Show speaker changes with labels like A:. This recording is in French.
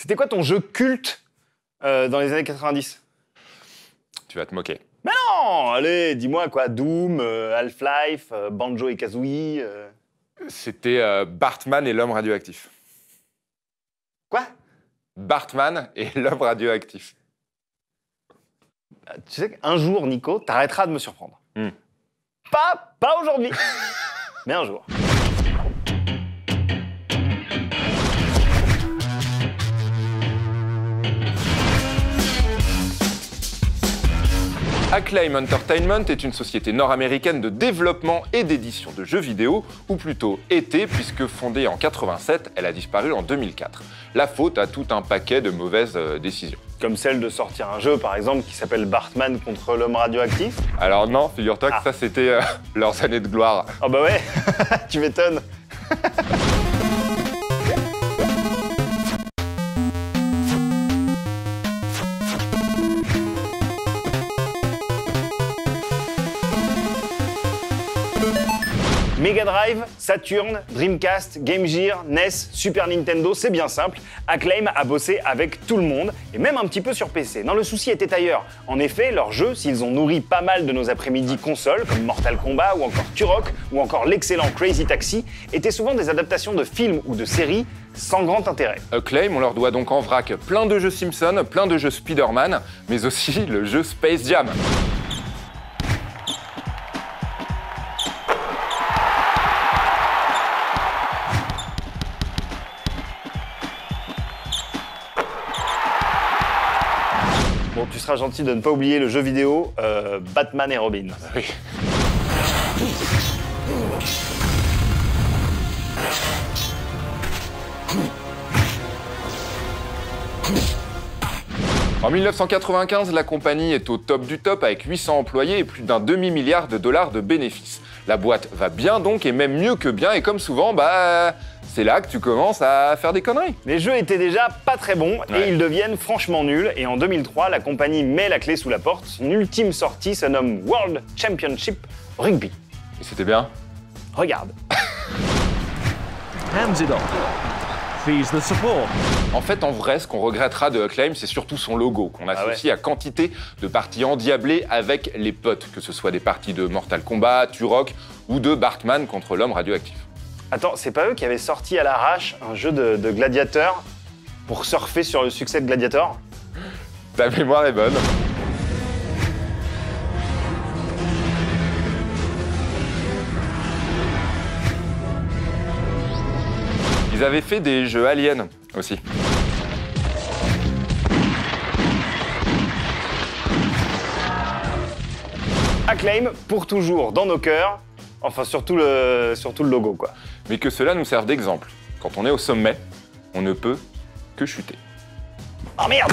A: C'était quoi ton jeu culte dans les années 90?
B: Tu vas te moquer.
A: Mais non! Allez, dis-moi quoi, Doom, Half-Life, Banjo et Kazooie.
B: C'était Bartman et l'homme radioactif.
A: Quoi?
B: Bartman et l'homme radioactif.
A: Tu sais qu'un jour, Nico, t'arrêteras de me surprendre.
B: Hmm.
A: Pas aujourd'hui. Mais un jour.
B: Acclaim Entertainment est une société nord-américaine de développement et d'édition de jeux vidéo, ou plutôt était, puisque fondée en 87, elle a disparu en 2004. La faute à tout un paquet de mauvaises décisions.
A: Comme celle de sortir un jeu, par exemple, qui s'appelle Bartman contre l'homme radioactif.
B: Alors non, figure-toi que ça c'était leurs années de gloire.
A: Oh bah ouais, tu m'étonnes. Mega Drive, Saturn, Dreamcast, Game Gear, NES, Super Nintendo, c'est bien simple. Acclaim a bossé avec tout le monde, et même un petit peu sur PC. Non, le souci était ailleurs. En effet, leurs jeux, s'ils ont nourri pas mal de nos après-midi consoles, comme Mortal Kombat ou encore Turok, ou encore l'excellent Crazy Taxi, étaient souvent des adaptations de films ou de séries sans grand intérêt.
B: Acclaim, on leur doit donc en vrac plein de jeux Simpsons, plein de jeux Spider-Man, mais aussi le jeu Space Jam.
A: Bon, tu seras gentil de ne pas oublier le jeu vidéo Batman et Robin.
B: Oui. En 1995, la compagnie est au top du top avec 800 employés et plus d'un demi-milliard de dollars de bénéfices. La boîte va bien donc, et même mieux que bien, et comme souvent, c'est là que tu commences à faire des conneries.
A: Les jeux étaient déjà pas très bons
B: Ouais.
A: et ils deviennent franchement nuls. Et en 2003, la compagnie met la clé sous la porte. Son ultime sortie se nomme World Championship Rugby.
B: Et c'était bien.
A: Regarde.
C: Hands it off. Fees the support.
B: En fait, en vrai, ce qu'on regrettera de Acclaim, c'est surtout son logo, qu'on associe à quantité de parties endiablées avec les potes, que ce soit des parties de Mortal Kombat, Turok ou de Bartman contre l'homme radioactif.
A: Attends, c'est pas eux qui avaient sorti à l'arrache un jeu de gladiateur pour surfer sur le succès de Gladiator?
B: Ta mémoire est bonne. Ils avaient fait des jeux Alien aussi.
A: Acclaim pour toujours dans nos cœurs. Enfin, surtout le logo, quoi.
B: Mais que cela nous serve d'exemple. Quand on est au sommet, on ne peut que chuter.
A: Oh merde!